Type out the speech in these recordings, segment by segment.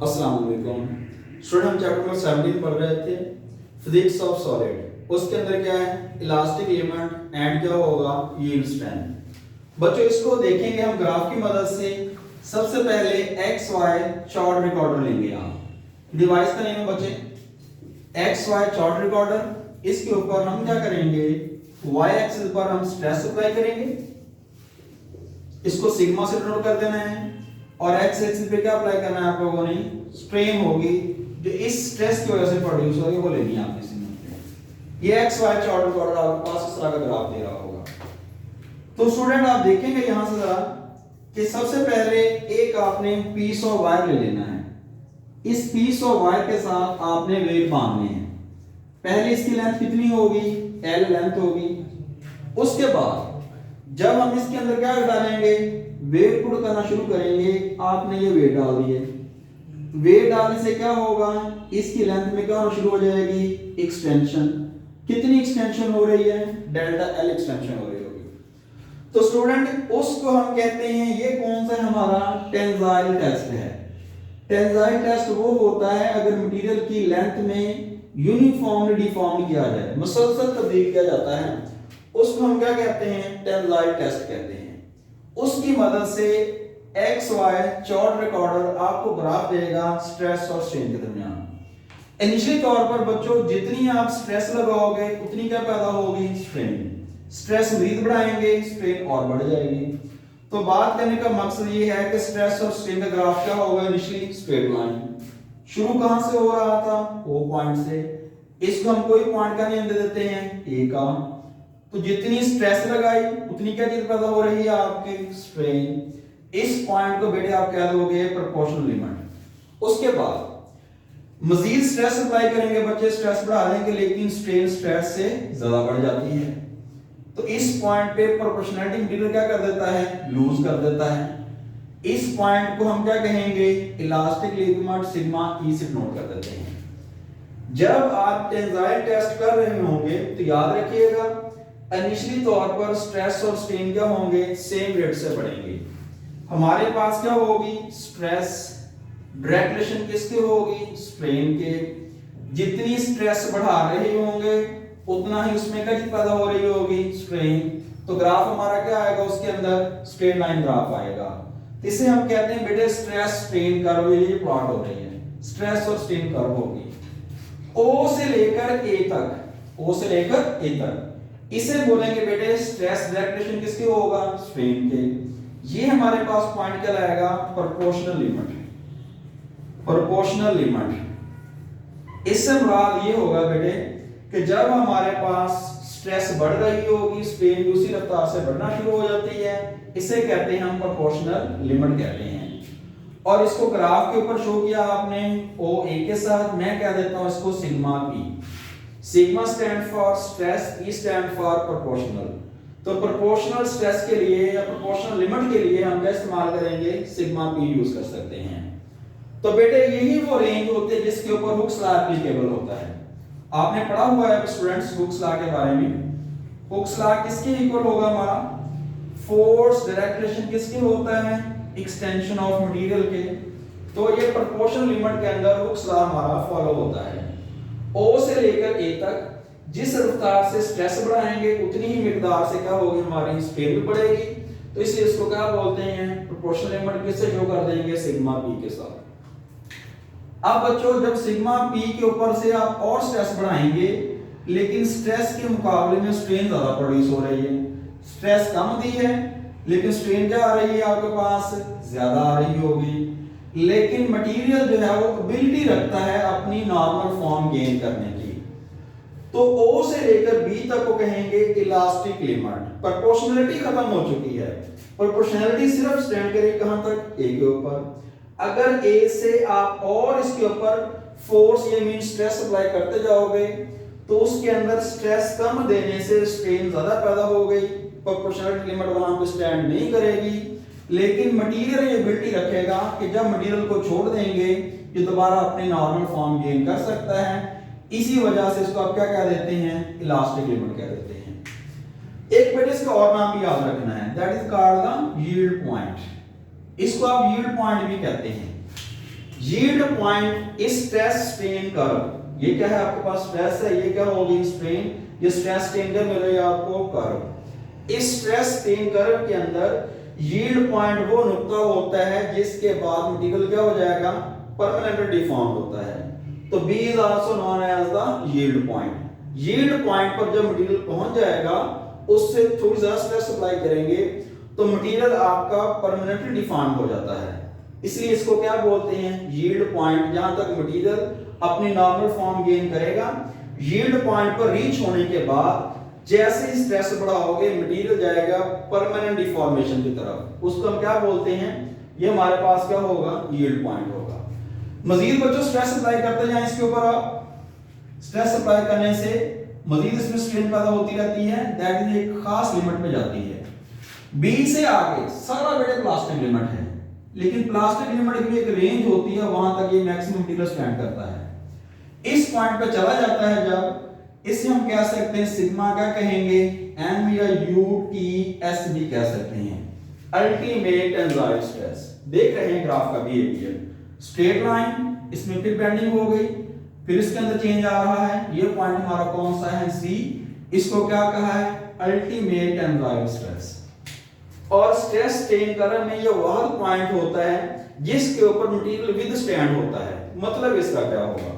अस्सलाम वालेकुम स्टूडेंट। हम चैप्टर नंबर 17 पढ़ रहे थे फिजिक्स ऑफ सॉलिड। उसके अंदर क्या है, इलास्टिक एलिमेंट एंड क्या होगा, यील्ड स्ट्रेंथ। बच्चों इसको देखेंगे हम ग्राफ की मदद से। सबसे पहले एक्स वाई चार्ट रिकॉर्डर लेंगे। आप डिवाइस का नेम है बच्चे एक्स वाई चार्ट रिकॉर्डर। इसके ऊपर हम क्या करेंगे, वाई एक्सिस पर हम स्ट्रेस अप्लाई करेंगे, इसको सिग्मा से डिनोट कर देना है, और एक्स एक्सिस पे क्या अप्लाई करना है आप लोगों ने, स्ट्रेन होगी जो इस स्ट्रेस की वजह से प्रोड्यूस होगी वो लेनी है आपने सिग्मा। ये एक्स वाई चार्ट रिकॉर्डर आपके पास इस तरह का ग्राफ दे रहा होगा। तो स्टूडेंट आप देखेंगे यहां से जरा कि सबसे पहले एक आपने पीस ऑफ वायर ले लेना है। इस पीस ऑफ वायर के साथ आपने वेट बांधने हैं। पहले इसकी लेंथ कितनी होगी, एल लेंथ होगी। उसके बाद जब हम इसके अंदर क्या डालेंगे, वेट पुट करना शुरू करेंगे। आपने ये वेट डाल दिए, वेट डालने से क्या होगा, इसकी लेंथ में क्या होना शुरू हो जाएगी, एक्सटेंशन। कितनी एक्सटेंशन हो रही है, डेल्टा एल एक्सटेंशन हो रही होगी। तो स्टूडेंट उसको हम कहते हैं, ये कौन सा हमारा टेंसाइल टेस्ट है। टेंसाइल टेस्ट वो होता है अगर मटेरियल की लेंथ में यूनिफॉर्मली डिफॉर्म किया जाए, मुसलसल तब्दील किया जाता है, उसको हम क्या कहते हैं, टेंसाइल टेस्ट कहते हैं। उसकी मदद से एक्स वाई चार्ट रिकॉर्डर आपको ग्राफ देगा स्ट्रेस और स्ट्रेन के दरमियान। इनिशियल तौर पर बच्चों जितनी आप स्ट्रेस लगाओगे उतनी क्या पैदा होगी, स्ट्रेन। स्ट्रेस मजीद बढ़ाएंगे, स्ट्रेन और बढ़ जाएगी। तो बात करने का मकसद ये है कि स्ट्रेस और स्ट्रेन का ग्राफ क्या होगा, इनिशियली स्ट्रेट लाइन। शुरू कहां से हो रहा था, ओ पॉइंट से। इसको हम कोई पॉइंट का नेम दे देते हैं ए का। तो जितनी स्ट्रेस लगाई उतनी क्या चीज पैदा हो रही है, आपकी स्ट्रेन। इस पॉइंट को बेटे आप कह दोगे प्रोपोर्शनल लिमिट। उसके बाद मजीद स्ट्रेस अप्लाई करेंगे बच्चे, स्ट्रेस बढ़ा देंगे, लेकिन स्ट्रेन स्ट्रेस से ज्यादा बढ़ जाती है। तो इस पॉइंट पे प्रोपोर्शनलिटी मटेरियल क्या कर देता है, लूज कर देता है। इस पॉइंट को हम क्या कहेंगे, इलास्टिक लिगामेंट सिग्मा ई से नोट कर देते हैं। जब आप टेंसाइल टेस्ट कर रहे होंगे तो याद रखिएगा इनिशियली तौर पर स्ट्रेस और स्ट्रेन क्या होंगे, सेम रेट से बढ़ेंगे। हमारे पास क्या होगी, स्ट्रेस डायरेक्ट रिलेशन किसके होगी, स्ट्रेन के। जितनी स्ट्रेस बढ़ा रहे होंगे उतना ही उसमें क्या पैदा हो रही होगी, स्ट्रेन। तो ग्राफ हमारा क्या आएगा, उसके अंदर स्ट्रेट लाइन ग्राफ आएगा। इसे हम कहते हैं बेटे स्ट्रेस स्ट्रेन कर्व, ये प्लॉट हो रही है, स्ट्रेस और स्ट्रेन कर्व होगी। ओ से लेकर ए तक, ओ से लेकर ए तक इसे बोलेंगे बेटे स्ट्रेस डायरेक्ट रिलेशन किसके होगा, स्ट्रेन के। ये हमारे पास पॉइंट क्या लाएगा, प्रोपोर्शनल लिमिट। प्रोपोर्शनल लिमिट इससे मुराद ये होगा बेटे कि जब हमारे पास स्ट्रेस बढ़ रही होगी, स्ट्रेन भी उसी रफ्तार से बढ़ना शुरू हो जाती है, इसे कहते हैं हम प्रोपोर्शनल लिमिट कहते हैं। और इसको ग्राफ के ऊपर शो किया आपने ओ ए के साथ। मैं कह देता हूं इसको sigma P. Sigma stand for stress, E stand for proportional. तो प्रोपोर्शनल स्ट्रेस के लिए या प्रोपोर्शनल लिमिट के लिए हम क्या इस्तेमाल करेंगे, सिग्मा पी यूज कर सकते हैं। तो बेटे यही वो रेंज होती है जिसके ऊपर हुक्स लॉ एप्लीकेबल होता है। आपने पढ़ा हुआ है स्टूडेंट्स हुक्स लॉ के बारे में। हुक्स लॉ किसके इक्वल होगा, हमारा फोर्स डायरेक्ट रिलेशन किसके होता है, एक्सटेंशन ऑफ मटेरियल के। तो ये प्रोपोर्शनल लिमिट के अंदर हुक्स लॉ हमारा फॉलो होता है। O से लेकर A तक जिस रफ्तार से स्ट्रेस बढ़ाएंगे उतनी ही मिकदार से क्या होगी, हमारी स्ट्रेन भी बढ़ेगी। तो इसलिए इसको क्या बोलते हैं, प्रोपोर्शनल लिमिट किससे शो कर देंगे, सिग्मा P के साथ। अब बच्चों जब सिग्मा P के ऊपर से आप और स्ट्रेस बढ़ाएंगे, लेकिन स्ट्रेस के मुकाबले में स्ट्रेन ज्यादा प्रोड्यूस हो रही है। स्ट्रेस कम दी है लेकिन स्ट्रेन क्या आ रही है आपके पास, ज्यादा आ रही होगी। लेकिन मटेरियल जो है वो एबिलिटी रखता है अपनी नॉर्मल फॉर्म गेन करने की। तो O से लेकर B तक को कहेंगे इलास्टिक लिमिट। प्रोपोर्शनलिटी खत्म हो चुकी है, प्रोपोर्शनलिटी सिर्फ स्टैंड करेगी कहां तक, A के ऊपर। अगर A से आप और इसके ऊपर फोर्स ये मीन स्ट्रेस अप्लाई करते जाओगे तो उसके अंदर स्ट्रेस कम देने से स्ट्रेन ज्यादा पैदा हो गई। प्रोपोर्शनलिटी लिमिट वहां पे स्टैंड नहीं करेगी, लेकिन मटेरियल ये एबिलिटी रखेगा कि जब मटेरियल को छोड़ देंगे ये दोबारा अपनी नॉर्मल फॉर्म गेन कर सकता है। इसी वजह से इसको आप क्या कह देते हैं, इलास्टिक लिमिट कह देते हैं। एक बेटे इसका और नाम भी याद रखना है, that is called the yield point. इसको आप यील्ड पॉइंट भी कहते हैं। यील्ड पॉइंट इस स्ट्रेस स्ट्रेन कर्व, ये क्या है आपके पास स्ट्रेस है, ये क्या होगी स्ट्रेन, ये स्ट्रेस स्ट्रेन कर्व मिल रही है आपको कर्व। इस स्ट्रेस स्ट्रेन कर्व के अंदर यील्ड पॉइंट वो नुक्ता होता है जिसके बाद मटेरियल क्या हो जाएगा, परमानेंटली डिफॉर्म होता है। तो B is also known as the yield point. Yield point पर जब मटेरियल पहुंच जाएगा, उससे थोड़ी ज्यादा स्ट्रेस अप्लाई करेंगे तो मटेरियल आपका परमानेंटली डिफॉर्म हो जाता है। इसलिए इसको क्या बोलते हैं, यील्ड पॉइंट। जहां तक मटेरियल अपनी नॉर्मल फॉर्म गेन करेगा, यील्ड पॉइंट पर रीच होने के बाद जैसे ही स्ट्रेस बढ़ाओगे मटेरियल जाएगा परमानेंट डिफॉर्मेशन की तरफ, उसको हम क्या बोलते हैं, ये हमारे पास क्या होगा, यील्ड पॉइंट होगा। मजीद बच्चों स्ट्रेस अप्लाई करते जाएं इसके ऊपर, आप स्ट्रेस अप्लाई करने से मजीद इसमें स्ट्रेन पैदा होती रहती है, दैट इज एक खास लिमिट पे जाती है। बी से आगे सारा बेटे प्लास्टिक लिमिट है, लेकिन प्लास्टिक लिमिट की एक रेंज होती है, वहां तक ये मैक्सिमम मटेरियल स्टैंड करता है। इस पॉइंट पे चला जाता है जब, इसे हम कह सकते हैं सिग्मा, क्या कहेंगे, एम या यू टी एस भी कह सकते हैं, अल्टीमेट टेंसाइल स्ट्रेस। देख रहे हैं ग्राफ का बिहेवियर, स्ट्रेट लाइन, इसमें फिर बेंडिंग हो गई, फिर इसके अंदर चेंज आ रहा है। ये पॉइंट हमारा कौन सा है, सी। इसको क्या कहा है, अल्टीमेट टेंसाइल स्ट्रेस। और स्ट्रेस स्ट्रेन कर्व में ये वह पॉइंट होता है जिसके ऊपर मटेरियल विद स्टैंड होता है। मतलब इसका क्या होगा,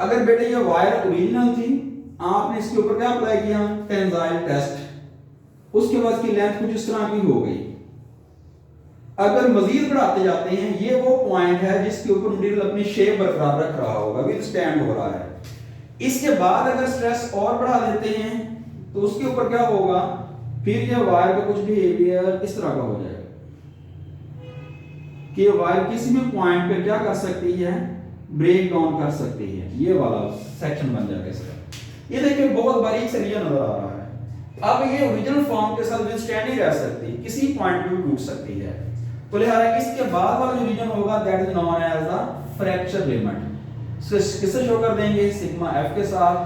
अगर बेटे ये वायर ओरिजिनल थी, आपने इसके ऊपर क्या अप्लाई किया, टेंसाइल टेस्ट, उसके बाद की लेंथ कुछ इस तरह की हो गई। अगर मजीद बढ़ाते जाते हैं, ये वो पॉइंट है जिसके ऊपर मटेरियल अपनी शेप बरकरार रख रहा होगा, विद स्टैंड हो रहा है। इसके बाद अगर स्ट्रेस और बढ़ा देते हैं तो उसके ऊपर क्या होगा, फिर ये वायर का कुछ बिहेवियर इस तरह का हो जाएगा कि वायर किसी भी पॉइंट पे क्या कर सकती है, ब्रेक डाउन कर सकती है। ये वाला सेक्शन बन जाएगा इसका। ये देखिए बहुत बारीक से रीजन नजर आ रहा है। अब ये ओरिजिनल फॉर्म के साथ विद स्टैंड नहीं रह सकती, किसी पॉइंट पे टूट सकती है। तो लिहाजा इसके बाद वाला जो रीजन होगा that is known as the fracture limit. So किससे शो कर देंगे, सिग्मा एफ के साथ।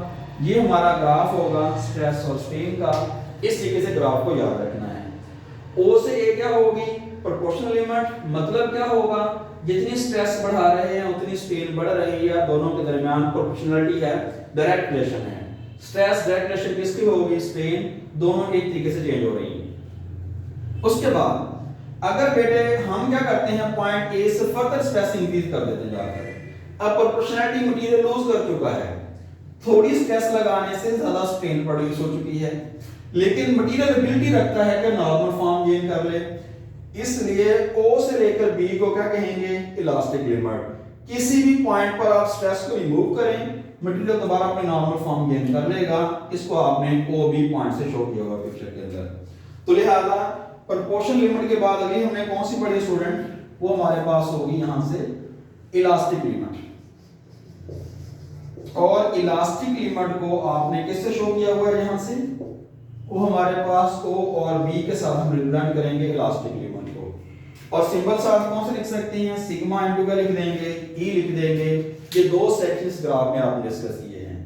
ये हमारा ग्राफ होगा स्ट्रेस और स्ट्रेन का। इस तरीके से ग्राफ को याद रखना है। ओ से ए क्या होगी, प्रोपोर्शनल लिमिट। मतलब क्या होगा, जितनी स्ट्रेस बढ़ा रहे हैं उतनी स्ट्रेन बढ़ रही है, दोनों के दरमियान प्रोपोर्शनलिटी है, डायरेक्ट रिलेशन है। स्ट्रेस डायरेक्ट रिलेशन किसकी होगी, स्ट्रेन, दोनों एक तरीके से चेंज हो रही है। उसके बाद अगर बेटे हम क्या करते हैं, पॉइंट ए से फर्दर स्ट्रेस इंक्रीज कर देते हैं जाकर। अब प्रोपोर्शनलिटी मटेरियल लूज कर चुका है, थोड़ी स्ट्रेस लगाने से ज्यादा स्ट्रेन प्रोड्यूस हो चुकी है, लेकिन मटेरियल एबिलिटी रखता है कि नॉर्मल फॉर्म गेन कर ले। इसलिए ओ से लेकर बी को क्या कहेंगे, इलास्टिक लिमिट। किसी भी पॉइंट पर आप स्ट्रेस को रिमूव करें, मटेरियल दोबारा अपनी नॉर्मल फॉर्म गेन कर लेगा। इसको आपने ओ बी पॉइंट से शो किया होगा पिक्चर के अंदर। तो लिहाजा प्रोपोर्शन लिमिट के बाद अभी हमने कौन सी पढ़ी स्टूडेंट, वो हमारे पास होगी यहां से इलास्टिक लिमिट। और इलास्टिक लिमिट को आपने किससे शो किया हुआ है, यहां से वो हमारे पास ओ और बी के साथ हम रिप्रेजेंट करेंगे इलास्टिक लिमिट को। और सिंबल साथ कौन से लिख सकते हैं, सिग्मा इनटू का लिख देंगे, ई लिख देंगे। ये दो सेक्शंस ग्राफ में आपने डिस्कस किए हैं।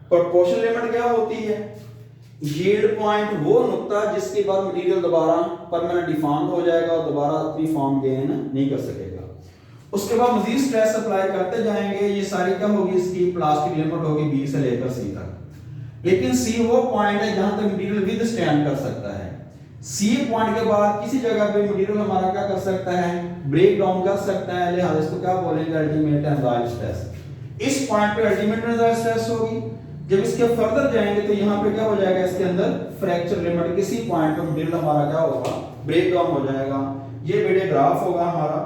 प्रोपोर्शन लिमिट क्या होती है, यील्ड पॉइंट वो नुक्ता जिसके बाद मटेरियल दोबारा परमानेंट डिफॉर्म हो जाएगा और दोबारा अपनी फॉर्म गेन नहीं कर सकेगा। उसके बाद मजीद स्ट्रेस अप्लाई करते जाएंगे, ये सारी क्या होगी, इसकी प्लास्टिक लिमिट होगी बी से लेकर सी तक। लेकिन सी वो पॉइंट है जहां तक मटेरियल विद स्टैंड कर सकता है। सी पॉइंट के बाद किसी जगह पे मटेरियल हमारा क्या कर सकता है, ब्रेक डाउन कर सकता है। लिहाजा इसको क्या बोलेंगे, अल्टीमेट टेंसाइल स्ट्रेस। इस पॉइंट पे अल्टीमेट टेंसाइल स्ट्रेस होगी। जब इसके फर्दर जाएंगे तो यहाँ पे क्या हो जाएगा, इसके अंदर फ्रैक्चर लिमिट। किसी पॉइंट पे मटेरियल हमारा क्या होगा, ब्रेक डाउन हो जाएगा। ये बेटे ग्राफ होगा हमारा।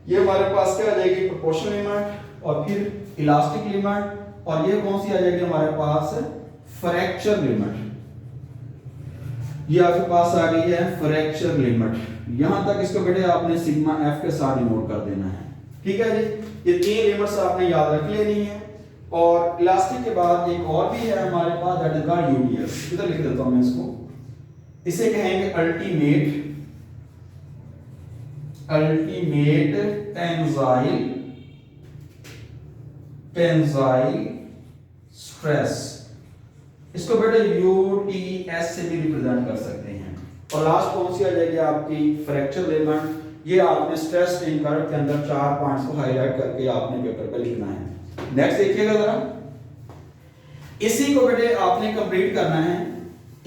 ये हमारे पास क्या आ जाएगी, प्रोपोर्शनल लिमिट और फिर इलास्टिक लिमिट, और ये कौन सी आ जाएगी हमारे पास, फ्रैक्चर लिमिट। ये आपके पास आ गई है फ्रैक्चर लिमिट। यहां तक इसको बेटे आपने सिग्मा एफ के साथ नोट कर देना है। ठीक है जी, ये तीन लिमिट्स आपने याद रख लेनी है। और इलास्टिक के बाद एक और भी है हमारे पास, दैट इज द यूडीएस। इधर लिख देता हूं मैं इसको, इसे कहेंगे अल्टीमेट टेंसाइल स्ट्रेस। इसको बेटे यूटीएस से भी रिप्रेजेंट कर सकते हैं। और लास्ट कौन सी आ जाएगी आपकी, फ्रैक्चर लिमिट। ये आपने स्ट्रेस स्ट्रेन कर्व के अंदर 4 पॉइंट्स को हाईलाइट करके आपने पेपर पे लिखना है। नेक्स्ट देखिएगा जरा, इसी को बेटे आपने कंप्लीट करना है।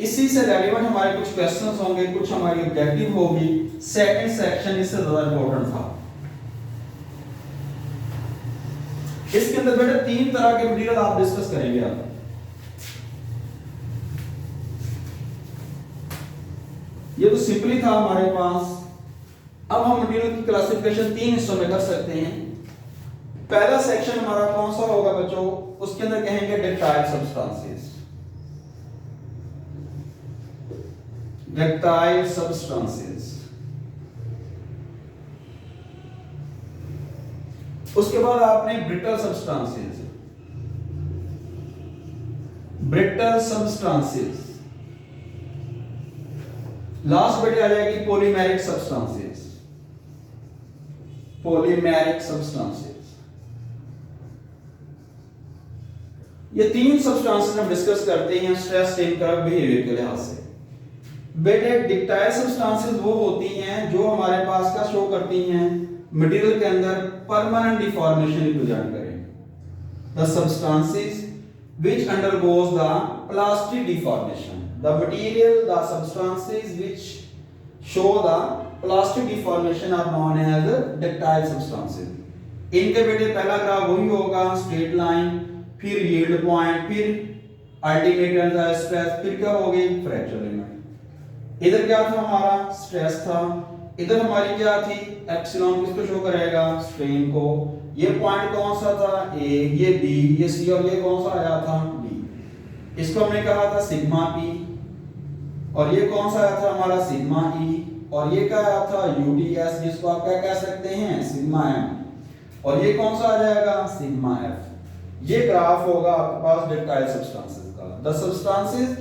इसी से रेलेवेंट हमारे कुछ क्वेश्चंस होंगे, कुछ हमारी ऑब्जेक्टिव होगी। सेकंड सेक्शन इससे ज्यादा इंपॉर्टेंट था। इसके अंदर बेटे 3 तरह के मटेरियल आप डिस्कस करेंगे। आप ये तो सिंपली था हमारे पास। अब हम मटेरियल की क्लासिफिकेशन 3 हिस्सों में कर सकते हैं। पहला सेक्शन हमारा कौन सा होगा बच्चों? उसके अंदर कहेंगे डक्टाइल सब्सटेंसेस। Ductile substances. उसके बाद आपने brittle substances. Brittle substances. Last बेटे आ जाएगी पॉलीमेरिक सब्सटेंसेस। Polymeric substances. ये 3 सब्सटेंसेस हम डिस्कस करते हैं स्ट्रेस स्ट्रेन कर्व बिहेवियर के लिहाज से। बेटे डक्टाइल सब्सटेंसेस वो होती हैं जो हमारे पास का शो करती हैं मटेरियल के अंदर परमानेंट डिफॉर्मेशन रिप्रेजेंट करें। The substances which undergoes the plastic deformation. The material, the substances which show the plastic deformation are known as ductile substances. इनके बेटे पहला ग्राफ वही होगा, स्ट्रेट लाइन, फिर यील्ड पॉइंट, फिर अल्टीमेट टेंसाइल स्ट्रेस, फिर क्या हो गई फ्रैक्चर लिमिट। इधर क्या था हमारा? स्ट्रेस था। इधर हमारी क्या थी? एप्सिलॉन किसको शो करेगा? स्ट्रेन को। ये पॉइंट कौन सा था? ए, ये बी, ये सी, और ये कौन सा आया था? बी। इसको हमने कहा था सिग्मा पी, और ये कौन सा आया था हमारा? सिग्मा ई, और ये क्या आया था? यूटीएस, जिसको आप क्या कह सकते हैं? सिग्मा एम, और ये कौन सा आ जाएगा? Sigma F. ये ग्राफ होगा आपके पास डक्टाइल सब्सटेंसेस का। The substances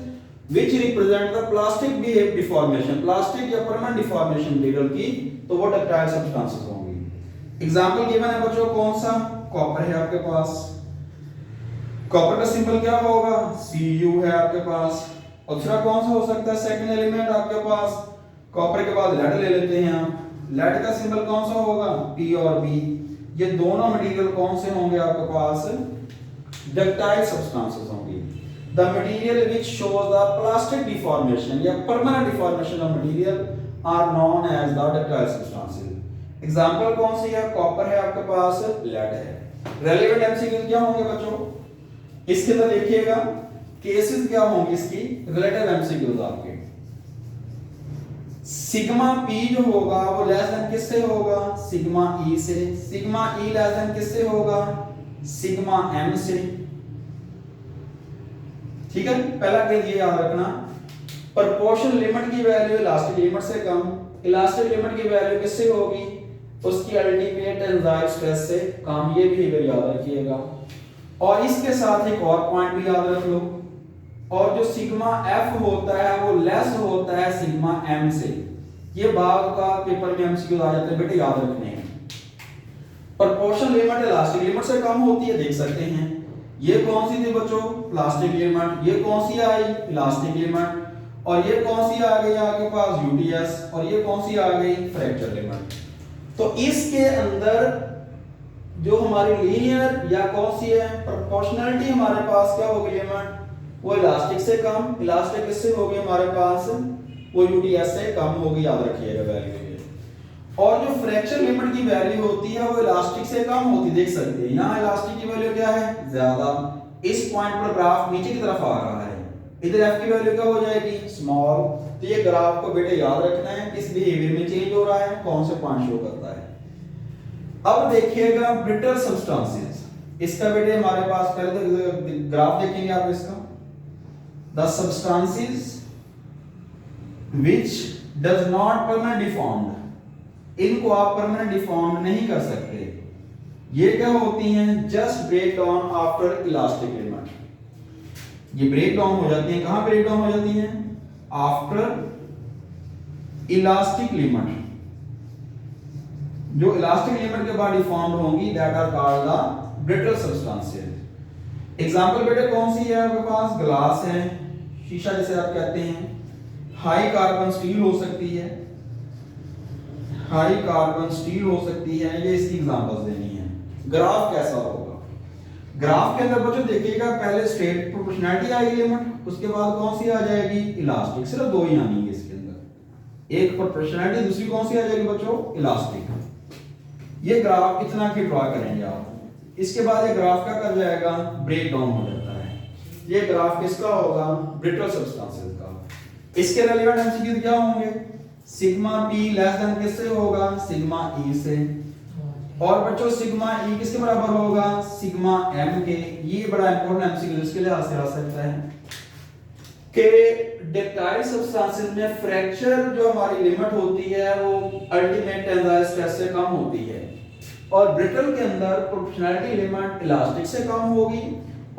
which represent the plastic deformation, plastic या परमानेंट डिफॉर्मेशन मटेरियल की, तो वो डक्टाइल सब्सटेंसेस होंगी। एग्जांपल गिवन है बच्चों, कौन सा? कॉपर है आपके पास। कॉपर का सिंबल क्या होगा? Cu है आपके पास। और दूसरा कौन सा हो सकता है सेकंड एलिमेंट आपके पास? कॉपर के बाद लेड ले लेते हैं आप। लेड का सिंबल कौन सा होगा? P और B। ये दोनों मटेरियल कौन से होंगे आपके पास? डक्टाइल सब्सटेंसेस होंगी। The material which shows the plastic deformation या permanent deformation of material are known as the ductile substances. Example कौन सी है? कॉपर है आपके पास, लेड है। Relevant MCQ क्या होंगे बच्चों? इसके अंदर देखिएगा केसेस क्या होंगे इसकी, रिलेटिव MCQs आपके। सिग्मा P जो होगा वो लेस देन किससे होगा? सिग्मा E से। सिग्मा E लेस देन किससे होगा? सिग्मा M से। ठीक है, पहला केस ये याद रखना। प्रोपोर्शन लिमिट की वैल्यू इलास्टिक लिमिट से कम, इलास्टिक लिमिट की वैल्यू किससे होगी? उसकी अल्टीमेट टेंसाइल स्ट्रेस से कम। ये बिहेवियर याद रखिएगा। और इसके साथ एक और पॉइंट भी याद रख लो, और जो सिग्मा एफ होता है वो लेस होता है सिग्मा एम से। ये बाद का पेपर में एमसीक्यू आ जाते हैं बेटे, याद रखने हैं। प्रोपोर्शन लिमिट इलास्टिक लिमिट से कम होती है, देख सकते हैं। ये कौन सी थी बच्चों? Plastic limit. ये कौन सी आई? Elastic limit. और ये कौन सी आ गई आपके पास? यूटीएस। और ये कौन सी आ गई? Fracture limit. तो इसके अंदर जो हमारी लीनियर या कौन सी है प्रोपोर्शनलिटी हमारे पास क्या होगी लिमिट? वो इलास्टिक से कम। इलास्टिक किससे होगी हमारे पास? वो यूटीएस से कम होगी, याद रखिएगा वैल्यू। और जो फ्रैक्चर लिमिट की वैल्यू होती है वो इलास्टिक से कम होती, देख सकते हैं। यहाँ इलास्टिक की वैल्यू क्या है? ज्यादा। इस पॉइंट पर ग्राफ नीचे की तरफ आ रहा है, इधर एफ की वैल्यू क्या हो जाएगी? स्मॉल। तो ये ग्राफ को बेटे याद रखना है, किस बिहेवियर में चेंज हो रहा है, कौन से पॉइंट शो करता है। अब देखिएगा ब्रिटल सब्सटेंसेस। इसका बेटे हमारे पास पहले तो ग्राफ देखेंगे आप इसका। The substances which does not permanent deformed, इनको आप परमानेंट डिफॉर्म नहीं कर सकते। ये क्या होती हैं? Just break down after elastic limit. ये ब्रेक डाउन हो जाती हैं, कहां ब्रेक डाउन हो जाती हैं? After elastic limit. जो इलास्टिक लिमिट के बाद डिफॉर्म्ड होंगी that are called the brittle substances. Example बेटे कौन सी है आपके पास? ग्लास है, शीशा जिसे आप कहते हैं। हाई कार्बन स्टील हो सकती है, हाई कार्बन स्टील हो सकती है, ये इसकी एग्जांपल्स देनी है। ग्राफ कैसा होगा? ग्राफ के अंदर बच्चों देखिएगा पहले स्ट्रेट प्रोपोर्शनैलिटी आएगी लिमिट, उसके बाद कौन सी आ जाएगी? इलास्टिक। सिर्फ दो ही आनी है इसके अंदर, एक प्रोपोर्शनैलिटी, दूसरी कौन सी आ जाएगी बच्चों? इलास्टिक। ये ग्राफ इतना की ड्रॉ करेंगे आप। इसके बाद ये ग्राफ क्या कर जाएगा? ब्रेक डाउन हो जाता है। ये ग्राफ किसका होगा? ब्रिटल सब्सटेंसेस का। इसके रेलेवेंट एमसीक्यू क्या होंगे? सिग्मा पी लेस देन किससे होगा? सिग्मा ई से। और बच्चों सिग्मा ई किसके बराबर होगा? सिग्मा एम के। ये बड़ा इंपॉर्टेंट एमसीक्यू इसके लिए आ सकता है कि डक्टाइल सब्सटेंसेस में फ्रैक्चर जो हमारी लिमिट होती है वो अल्टीमेट टेंसाइल स्ट्रेस से कम होती है, और ब्रिटल के अंदर प्रोपोर्शनैलिटी लिमिट इलास्टिक से कम होगी,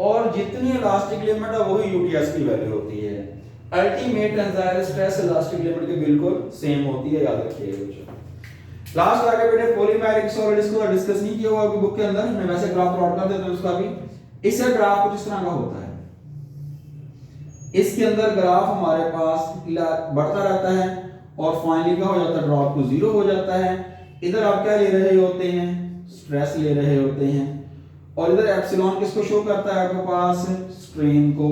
और जितनी इलास्टिक लिमिट है वही यूटीएस की वैल्यू होती है। Ultimate tensile stress elastic limit के बिल्कुल सेम होती है, याद रखिएगा बच्चों। लास्ट आगे बेटे पॉलीमेरिक सॉलिड्स को डिस्कस नहीं किया हुआ अभी बुक के अंदर, मैं वैसे ग्राफ प्लॉट कर देता हूं उसका भी। इसका ग्राफ कुछ इस तरह का होता है। इसके अंदर ग्राफ हमारे पास बढ़ता रहता है और फाइनली क्या हो जाता है? ड्रॉप टू जीरो हो जाता है। इधर आप क्या ले रहे होते हैं? स्ट्रेस ले रहे होते हैं, और इधर एप्सिलॉन किसको शो करता है आपके पास? स्ट्रेन को।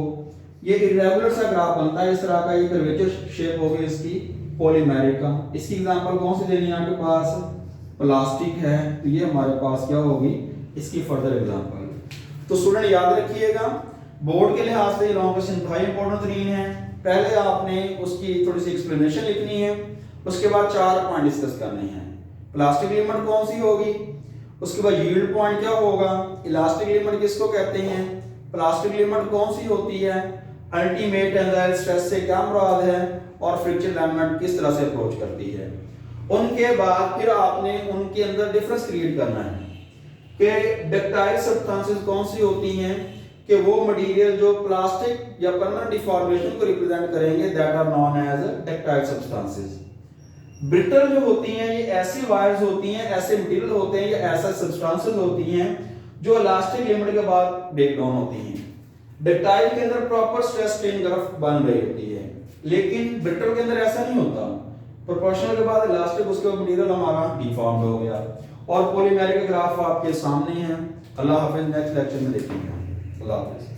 ये इरेगुलर सा ग्राफ बनता है इस तरह का, ये कर्वेचर शेप होगी इसकी पॉलीमेरिक का। इसकी एग्जांपल कौन सी देनी है आपके पास? प्लास्टिक है, तो ये हमारे पास क्या होगी? इसकी फर्दर एग्जांपल। तो स्टूडेंट याद रखिएगा बोर्ड के लिहाज से लॉन्ग क्वेश्चन बहुत इंपॉर्टेंट तरीन है। पहले आपने उसकी थोड़ी सी एक्सप्लेनेशन लिखनी है, उसके बाद 4 पॉइंट डिस्कस करने हैं। प्लास्टिक लिमिट कौन सी होगी, उसके बाद यील्ड पॉइंट क्या होगा, इलास्टिक लिमिट किसको कहते हैं, प्लास्टिक लिमिट कौन सी होती है, अल्टीमेट टेंसाइल स्ट्रेस से क्या मुराद है, और फ्रिक्शन लिमिट किस तरह से अप्रोच करती है। उनके बाद फिर आपने उनके अंदर डिफरेंस क्रिएट करना है कि डक्टाइल सब्सटेंसेस कौन सी होती हैं, कि वो मटेरियल जो प्लास्टिक या परमानेंट डिफॉर्मेशन को रिप्रेजेंट करेंगे, that are known as ductile substances. Brittle जो होती हैं ये ऐसी वायर्स होती हैं, ऐसे मटेरियल होते हैं, या ऐसा सब्सटेंसेस होती हैं जो इलास्टिक लिमिट के बाद ब्रेक डाउन होती हैं। डक्टाइल के अंदर प्रॉपर स्ट्रेस स्ट्रेन ग्राफ बन रही होती है, लेकिन ब्रिटल के अंदर ऐसा नहीं होता। प्रोपोर्शनल के बाद इलास्टिक, उसके बाद मटेरियल हमारा डिफॉर्म्ड हो गया। और पॉलीमेरिक ग्राफ आपके सामने है। अल्लाह हाफिज, नेक्स्ट लेक्चर में देखेंगे। अल्लाह हाफिज।